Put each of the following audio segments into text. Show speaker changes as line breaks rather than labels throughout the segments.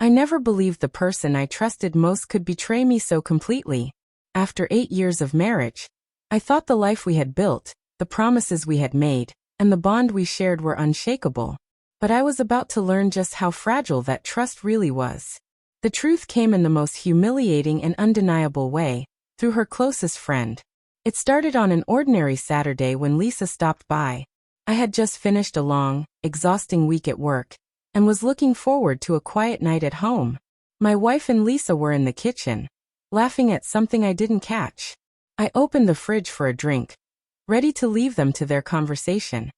I never believed the person I trusted most could betray me so completely. After 8 years of marriage, I thought the life we had built, the promises we had made, and the bond we shared were unshakable. But I was about to learn just how fragile that trust really was. The truth came in the most humiliating and undeniable way, through her closest friend. It started on an ordinary Saturday when Lisa stopped by. I had just finished a long, exhausting week at work, and was looking forward to a quiet night at home. My wife and Lisa were in the kitchen, laughing at something I didn't catch. I opened the fridge for a drink, ready to leave them to their conversation,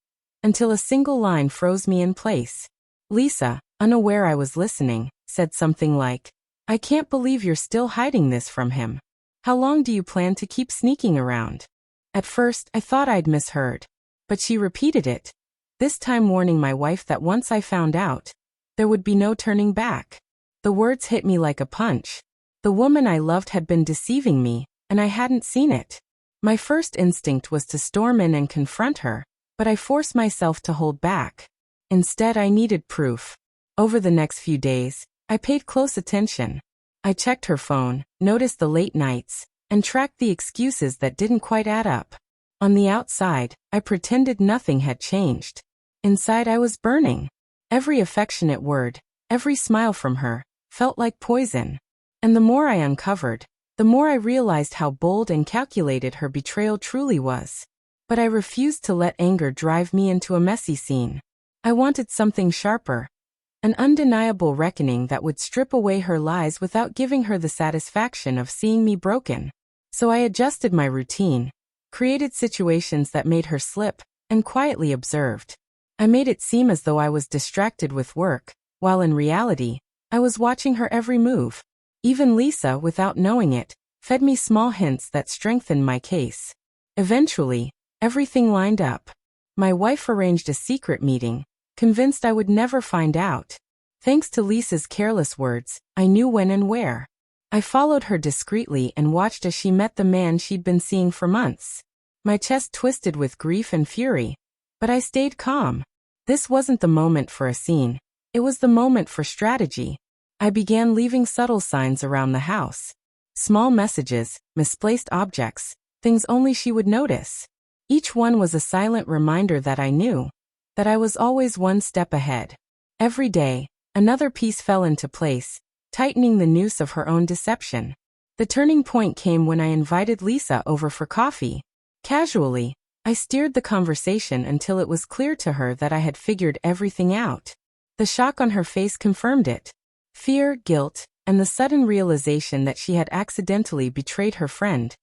until a single line froze me in place. Lisa, unaware I was listening, said something like, "I can't believe you're still hiding this from him. How long do you plan to keep sneaking around?" At first, I thought I'd misheard, but she repeated it, this time warning my wife that once I found out, there would be no turning back. The words hit me like a punch. The woman I loved had been deceiving me, and I hadn't seen it. My first instinct was to storm in and confront her, but I forced myself to hold back. Instead, I needed proof. Over the next few days, I paid close attention. I checked her phone, noticed the late nights, and tracked the excuses that didn't quite add up. On the outside, I pretended nothing had changed. Inside, I was burning. Every affectionate word, every smile from her, felt like poison. And the more I uncovered, the more I realized how bold and calculated her betrayal truly was. But I refused to let anger drive me into a messy scene. I wanted something sharper, an undeniable reckoning that would strip away her lies without giving her the satisfaction of seeing me broken. So I adjusted my routine, created situations that made her slip, and quietly observed. I made it seem as though I was distracted with work, while in reality, I was watching her every move. Even Lisa, without knowing it, fed me small hints that strengthened my case. Eventually, everything lined up. My wife arranged a secret meeting, convinced I would never find out. Thanks to Lisa's careless words, I knew when and where. I followed her discreetly and watched as she met the man she'd been seeing for months. My chest twisted with grief and fury, but I stayed calm. This wasn't the moment for a scene. It was the moment for strategy. I began leaving subtle signs around the house. Small messages, misplaced objects, things only she would notice. Each one was a silent reminder that I knew, that I was always one step ahead. Every day, another piece fell into place, tightening the noose of her own deception. The turning point came when I invited Lisa over for coffee. Casually, I steered the conversation until it was clear to her that I had figured everything out. The shock on her face confirmed it. Fear, guilt, and the sudden realization that she had accidentally betrayed her friend.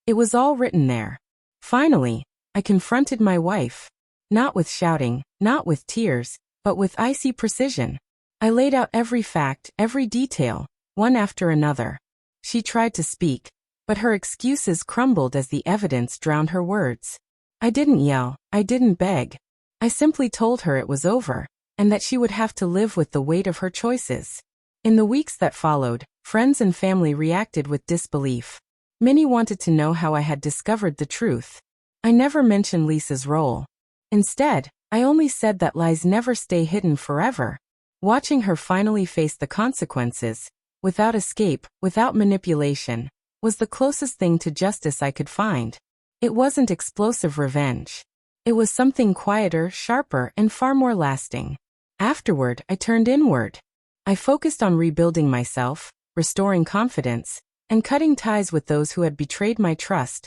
It was all written there. Finally, I confronted my wife. Not with shouting, not with tears, but with icy precision. I laid out every fact, every detail, one after another. She tried to speak, but her excuses crumbled as the evidence drowned her words. I didn't yell, I didn't beg. I simply told her it was over, and that she would have to live with the weight of her choices. In the weeks that followed, friends and family reacted with disbelief. Many wanted to know how I had discovered the truth. I never mentioned Lisa's role. Instead, I only said that lies never stay hidden forever. Watching her finally face the consequences, without escape, without manipulation, was the closest thing to justice I could find. It wasn't explosive revenge. It was something quieter, sharper, and far more lasting. Afterward, I turned inward. I focused on rebuilding myself, restoring confidence, and cutting ties with those who had betrayed my trust,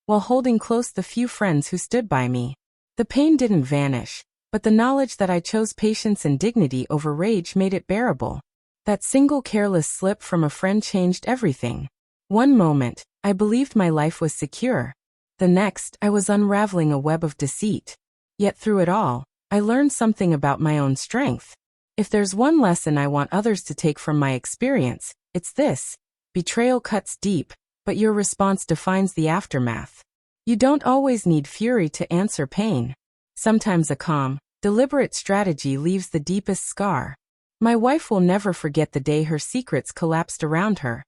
while holding close the few friends who stood by me. The pain didn't vanish, but the knowledge that I chose patience and dignity over rage made it bearable. That single careless slip from a friend changed everything. One moment, I believed my life was secure. The next, I was unraveling a web of deceit. Yet through it all, I learned something about my own strength. If there's one lesson I want others to take from my experience, it's this. Betrayal cuts deep, but your response defines the aftermath. You don't always need fury to answer pain. Sometimes a calm, deliberate strategy leaves the deepest scar. My wife will never forget the day her secrets collapsed around her.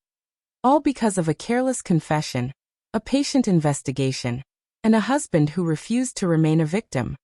All because of a careless confession, a patient investigation, and a husband who refused to remain a victim.